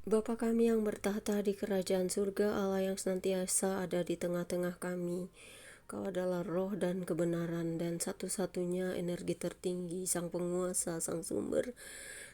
Bapa kami yang bertahta di kerajaan surga, Allah yang senantiasa ada di tengah-tengah kami. Kau adalah roh dan kebenaran dan satu-satunya energi tertinggi, sang penguasa, sang sumber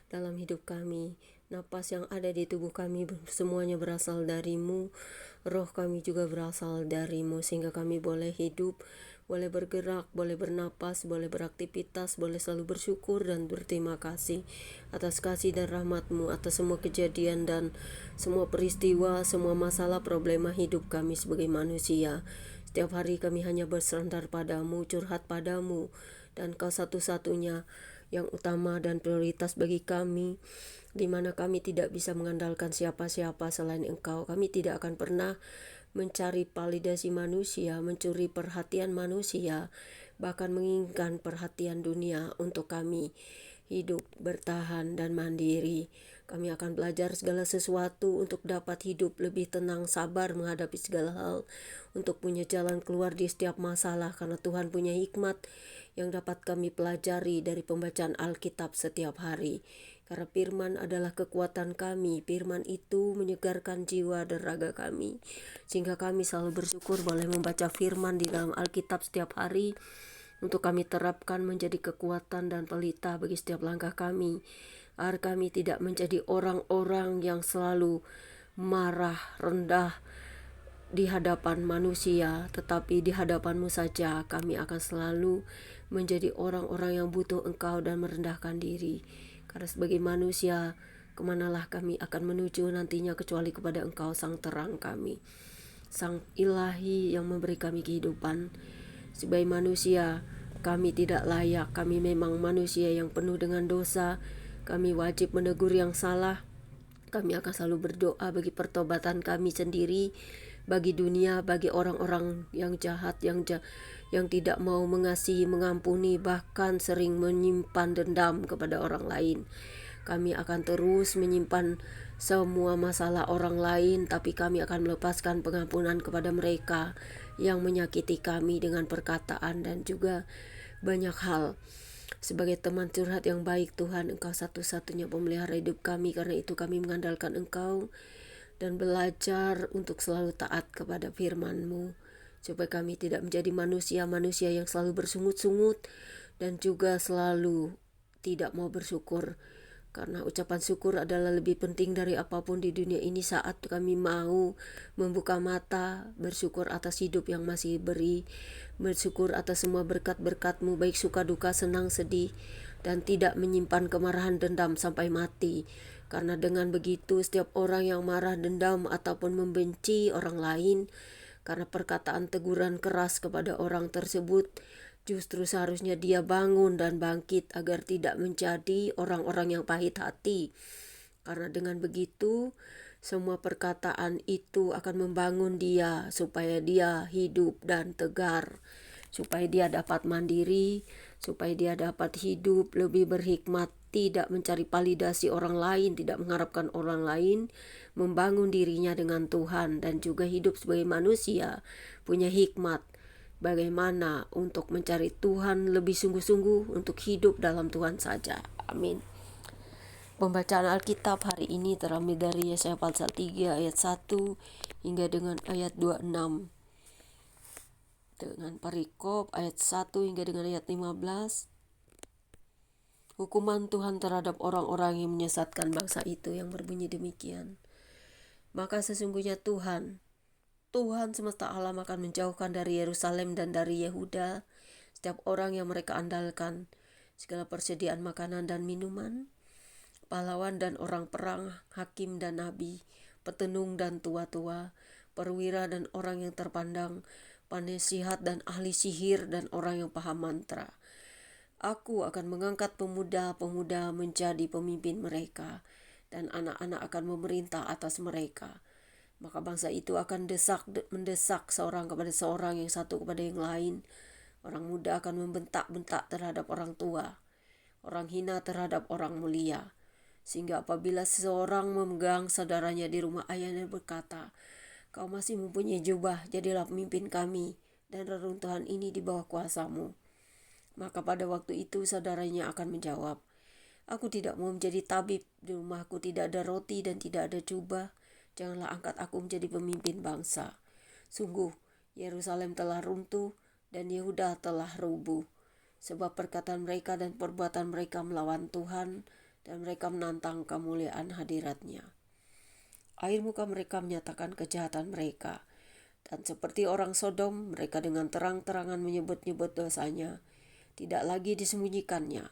dalam hidup kami. Napas yang ada di tubuh kami semuanya berasal darimu. Roh kami juga berasal darimu sehingga kami boleh hidup, boleh bergerak, boleh bernapas, boleh beraktivitas, boleh selalu bersyukur dan berterima kasih atas kasih dan rahmat-Mu, atas semua kejadian dan semua peristiwa, semua masalah problema hidup kami sebagai manusia. Setiap hari kami hanya bersandar padamu, curhat padamu, dan Kau satu-satunya yang utama dan prioritas bagi kami, di mana kami tidak bisa mengandalkan siapa-siapa selain Engkau. Kami tidak akan pernah mencari validasi manusia, mencuri perhatian manusia, bahkan menginginkan perhatian dunia untuk kami hidup, bertahan, dan mandiri. Kami akan belajar segala sesuatu untuk dapat hidup lebih tenang, sabar menghadapi segala hal, untuk punya jalan keluar di setiap masalah, karena Tuhan punya hikmat yang dapat kami pelajari dari pembacaan Alkitab setiap hari. Karena firman adalah kekuatan kami, firman itu menyegarkan jiwa dan raga kami, sehingga kami selalu bersyukur boleh membaca firman di dalam Alkitab setiap hari, untuk kami terapkan menjadi kekuatan dan pelita bagi setiap langkah kami, agar kami tidak menjadi orang-orang yang selalu marah, rendah di hadapan manusia, tetapi di hadapan-Mu saja kami akan selalu menjadi orang-orang yang butuh Engkau dan merendahkan diri. Karena sebagai manusia, kemanalah kami akan menuju nantinya kecuali kepada Engkau, sang terang kami, sang ilahi yang memberi kami kehidupan. Sebagai manusia, kami tidak layak, kami memang manusia yang penuh dengan dosa. Kami wajib menegur yang salah. Kami akan selalu berdoa bagi pertobatan kami sendiri, bagi dunia, bagi orang-orang yang jahat, yang tidak mau mengasihi, mengampuni, bahkan sering menyimpan dendam kepada orang lain. Kami akan terus menyimpan semua masalah orang lain, tapi kami akan melepaskan pengampunan kepada mereka yang menyakiti kami dengan perkataan dan juga banyak hal. Sebagai teman curhat yang baik, Tuhan, Engkau satu-satunya pemelihara hidup kami. Karena itu kami mengandalkan Engkau dan belajar untuk selalu taat kepada firman-Mu, supaya kami tidak menjadi manusia-manusia yang selalu bersungut-sungut dan juga selalu tidak mau bersyukur. Karena ucapan syukur adalah lebih penting dari apapun di dunia ini. Saat kami mau membuka mata, bersyukur atas hidup yang masih beri, bersyukur atas semua berkat-berkat-Mu, baik suka duka, senang sedih, dan tidak menyimpan kemarahan dendam sampai mati. Karena dengan begitu setiap orang yang marah, dendam, ataupun membenci orang lain karena perkataan teguran keras kepada orang tersebut, justru seharusnya dia bangun dan bangkit agar tidak menjadi orang-orang yang pahit hati. Karena dengan begitu, semua perkataan itu akan membangun dia supaya dia hidup dan tegar, supaya dia dapat mandiri, supaya dia dapat hidup lebih berhikmat, tidak mencari validasi orang lain, tidak mengharapkan orang lain, membangun dirinya dengan Tuhan, dan juga hidup sebagai manusia, punya hikmat bagaimana untuk mencari Tuhan lebih sungguh-sungguh, untuk hidup dalam Tuhan saja. Amin. Pembacaan Alkitab hari ini terambil dari Yesaya pasal 3 ayat 1 hingga dengan ayat 26. Dengan perikop ayat 1 hingga dengan ayat 15. Hukuman Tuhan terhadap orang-orang yang menyesatkan bangsa itu, yang berbunyi demikian. Maka sesungguhnya Tuhan semesta alam akan menjauhkan dari Yerusalem dan dari Yehuda setiap orang yang mereka andalkan, segala persediaan makanan dan minuman, pahlawan dan orang perang, hakim dan nabi, petenung dan tua-tua, perwira dan orang yang terpandang, penasihat dan ahli sihir dan orang yang paham mantra. Aku akan mengangkat pemuda-pemuda menjadi pemimpin mereka, dan anak-anak akan memerintah atas mereka. Maka bangsa itu akan mendesak seorang kepada seorang, yang satu kepada yang lain. Orang muda akan membentak-bentak terhadap orang tua, orang hina terhadap orang mulia. Sehingga apabila seseorang memegang saudaranya di rumah ayahnya berkata, "Kau masih mempunyai jubah, jadilah pemimpin kami, dan reruntuhan ini di bawah kuasamu." Maka pada waktu itu saudaranya akan menjawab, Aku tidak mau menjadi tabib, di rumahku tidak ada roti dan tidak ada jubah. Janganlah angkat aku menjadi pemimpin bangsa. Sungguh, Yerusalem telah runtuh dan Yehuda telah rubuh. Sebab perkataan mereka dan perbuatan mereka melawan Tuhan, dan mereka menantang kemuliaan hadirat-Nya. Air muka mereka menyatakan kejahatan mereka. Dan seperti orang Sodom, mereka dengan terang-terangan menyebut-nyebut dosanya. Tidak lagi disembunyikannya.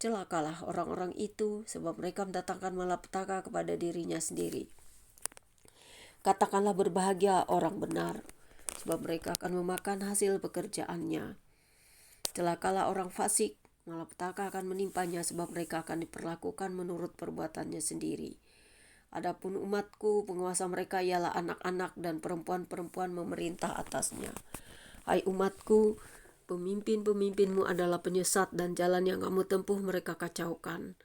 Celakalah orang-orang itu, sebab mereka mendatangkan malapetaka kepada dirinya sendiri. Katakanlah berbahagia orang benar, sebab mereka akan memakan hasil pekerjaannya. Celakalah orang fasik, malapetaka akan menimpanya, sebab mereka akan diperlakukan menurut perbuatannya sendiri. Adapun umatku, penguasa mereka ialah anak-anak dan perempuan-perempuan memerintah atasnya. Hai umatku, pemimpin-pemimpinmu adalah penyesat dan jalan yang kamu tempuh mereka kacaukan.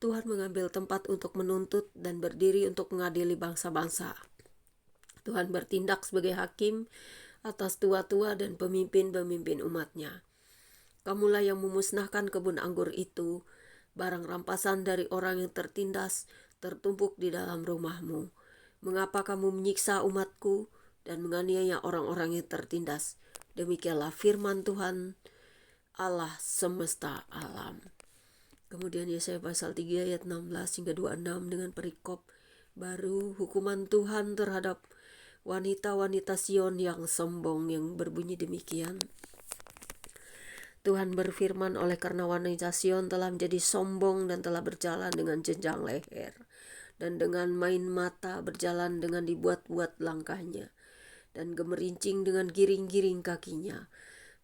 Tuhan mengambil tempat untuk menuntut dan berdiri untuk mengadili bangsa-bangsa. Tuhan bertindak sebagai hakim atas tua-tua dan pemimpin-pemimpin umatnya. Kamulah yang memusnahkan kebun anggur itu, barang rampasan dari orang yang tertindas, tertumpuk di dalam rumahmu. Mengapa kamu menyiksa umatku dan menganiaya orang-orang yang tertindas? Demikianlah firman Tuhan Allah semesta alam. Kemudian Yesaya pasal 3 ayat 16 hingga 26 dengan perikop baru, hukuman Tuhan terhadap wanita-wanita Sion yang sombong, yang berbunyi demikian. Tuhan berfirman, oleh karena wanita Sion telah menjadi sombong dan telah berjalan dengan jenjang leher, dan dengan main mata berjalan dengan dibuat-buat langkahnya, dan gemerincing dengan giring-giring kakinya.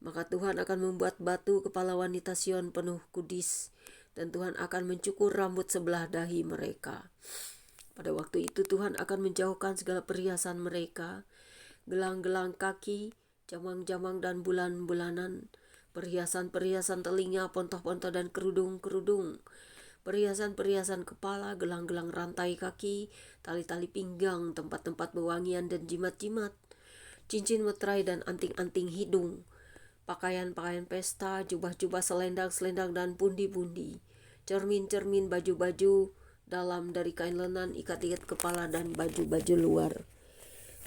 Maka Tuhan akan membuat batu kepala wanita Sion penuh kudis, dan Tuhan akan mencukur rambut sebelah dahi mereka. Pada waktu itu Tuhan akan menjauhkan segala perhiasan mereka, gelang-gelang kaki, jamang-jamang dan bulan-bulanan, perhiasan-perhiasan telinga, pontoh-pontoh dan kerudung-kerudung, perhiasan-perhiasan kepala, gelang-gelang rantai kaki, tali-tali pinggang, tempat-tempat pewangian dan jimat-jimat, cincin meterai dan anting-anting hidung, pakaian-pakaian pesta, jubah-jubah, selendang-selendang dan pundi-pundi, cermin-cermin, baju-baju dalam dari kain lenan, ikat-ikat kepala dan baju-baju luar.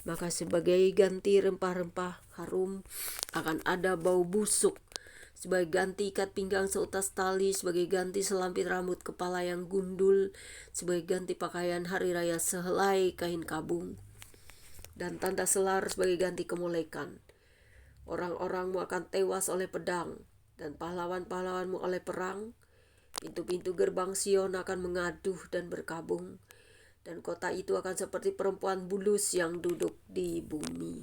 Maka sebagai ganti rempah-rempah harum akan ada bau busuk, sebagai ganti ikat pinggang seutas tali, sebagai ganti selampit rambut kepala yang gundul, sebagai ganti pakaian hari raya sehelai kain kabung, dan tanda selar sebagai ganti kemolekan. Orang-orangmu akan tewas oleh pedang, dan pahlawan-pahlawanmu oleh perang. Pintu-pintu gerbang Sion akan mengaduh dan berkabung, dan kota itu akan seperti perempuan bulus yang duduk di bumi.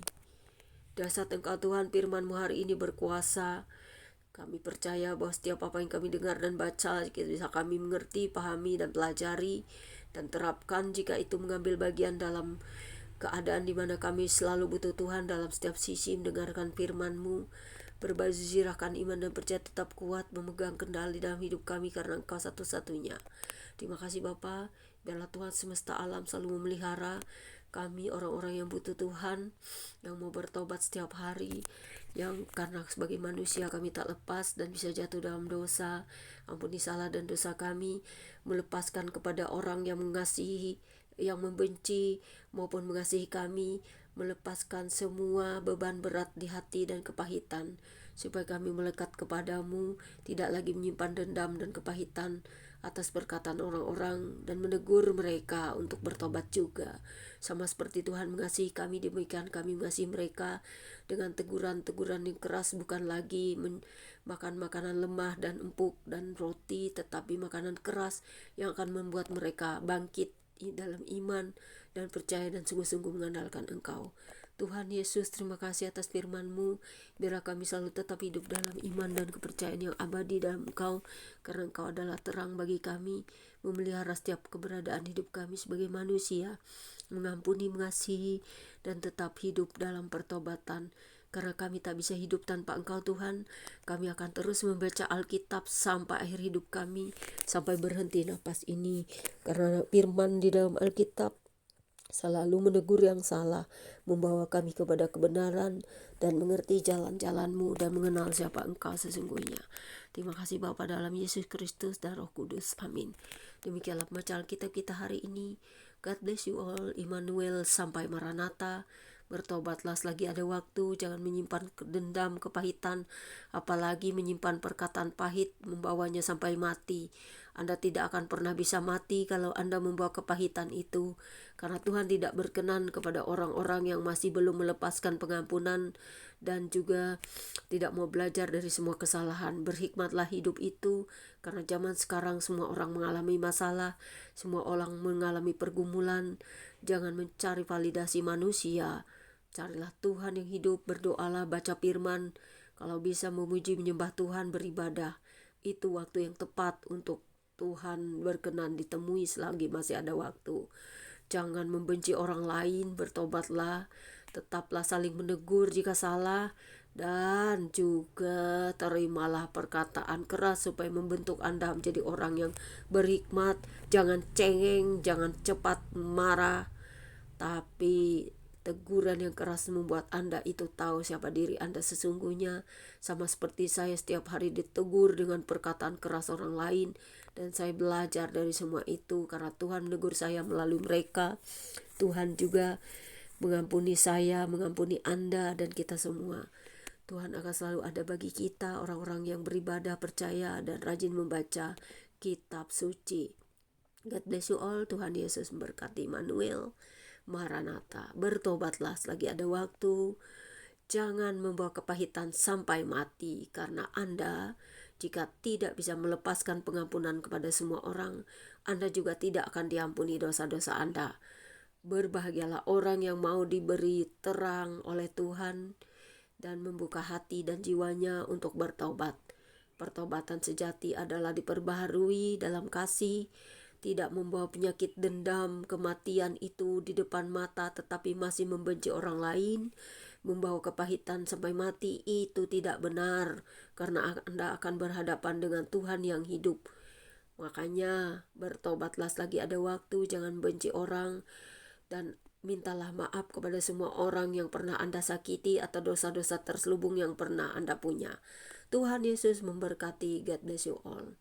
Dasar Engkau Tuhan, firman-Mu hari ini berkuasa. Kami percaya bahwa setiap apa yang kami dengar dan baca bisa kami mengerti, pahami dan pelajari dan terapkan, jika itu mengambil bagian dalam keadaan di mana kami selalu butuh Tuhan dalam setiap sisi mendengarkan firman-Mu. Berbaju zirahkan iman dan percaya tetap kuat memegang kendali dalam hidup kami karena Engkau satu-satunya. Terima kasih Bapa. Biarlah Tuhan semesta alam selalu memelihara kami, orang-orang yang butuh Tuhan, yang mau bertobat setiap hari, yang karena sebagai manusia kami tak lepas dan bisa jatuh dalam dosa. Ampuni salah dan dosa kami, melepaskan kepada orang yang mengasihi, yang membenci maupun mengasihi kami, melepaskan semua beban berat di hati dan kepahitan, supaya kami melekat kepadamu, tidak lagi menyimpan dendam dan kepahitan atas perkataan orang-orang, dan menegur mereka untuk bertobat juga. Sama seperti Tuhan mengasihi kami, demikian kami mengasihi mereka dengan teguran-teguran yang keras, bukan lagi makan makanan lemah dan empuk dan roti, tetapi makanan keras yang akan membuat mereka bangkit dalam iman dan percaya dan sungguh-sungguh mengandalkan Engkau. Tuhan Yesus, terima kasih atas firman-Mu. Biarlah kami selalu tetap hidup dalam iman dan kepercayaan yang abadi dalam Engkau, karena Engkau adalah terang bagi kami, memelihara setiap keberadaan hidup kami sebagai manusia, mengampuni, mengasihi, dan tetap hidup dalam pertobatan. Karena kami tak bisa hidup tanpa Engkau Tuhan, kami akan terus membaca Alkitab sampai akhir hidup kami, sampai berhenti napas ini. Karena firman di dalam Alkitab selalu menegur yang salah, membawa kami kepada kebenaran dan mengerti jalan-jalan-Mu dan mengenal siapa Engkau sesungguhnya. Terima kasih Bapa dalam Yesus Kristus dan Roh Kudus. Amin. Demikianlah pembacaan kita hari ini. God bless you all. Immanuel sampai Maranatha. Bertobatlah selagi ada waktu, jangan menyimpan dendam, kepahitan, apalagi menyimpan perkataan pahit membawanya sampai mati. Anda tidak akan pernah bisa mati kalau Anda membawa kepahitan itu, karena Tuhan tidak berkenan kepada orang-orang yang masih belum melepaskan pengampunan dan juga tidak mau belajar dari semua kesalahan. Berhikmatlah hidup itu, karena zaman sekarang semua orang mengalami masalah, semua orang mengalami pergumulan. Jangan mencari validasi manusia, carilah Tuhan yang hidup, berdoalah, baca firman. Kalau bisa memuji menyembah Tuhan, beribadah. Itu waktu yang tepat untuk Tuhan berkenan ditemui selagi masih ada waktu. Jangan membenci orang lain, bertobatlah, tetaplah saling menegur jika salah, dan juga terimalah perkataan keras supaya membentuk Anda menjadi orang yang berhikmat. Jangan cengeng, jangan cepat marah, tapi teguran yang keras membuat Anda itu tahu siapa diri Anda sesungguhnya. Sama seperti saya setiap hari ditegur dengan perkataan keras orang lain, dan saya belajar dari semua itu karena Tuhan menegur saya melalui mereka. Tuhan juga mengampuni saya, mengampuni Anda dan kita semua. Tuhan akan selalu ada bagi kita, orang-orang yang beribadah, percaya, dan rajin membaca kitab suci. God bless you all. Tuhan Yesus memberkati. Immanuel, Maranatha. Bertobatlah selagi ada waktu. Jangan membawa kepahitan sampai mati, karena Anda jika tidak bisa melepaskan pengampunan kepada semua orang, Anda juga tidak akan diampuni dosa-dosa Anda. Berbahagialah orang yang mau diberi terang oleh Tuhan dan membuka hati dan jiwanya untuk bertobat. Pertobatan sejati adalah diperbaharui dalam kasih, tidak membawa penyakit dendam, kematian itu di depan mata tetapi masih membenci orang lain, membawa kepahitan sampai mati. Itu tidak benar, karena Anda akan berhadapan dengan Tuhan yang hidup. Makanya bertobatlah selagi ada waktu, jangan benci orang, dan mintalah maaf kepada semua orang yang pernah Anda sakiti atau dosa-dosa terselubung yang pernah Anda punya. Tuhan Yesus memberkati. God bless you all.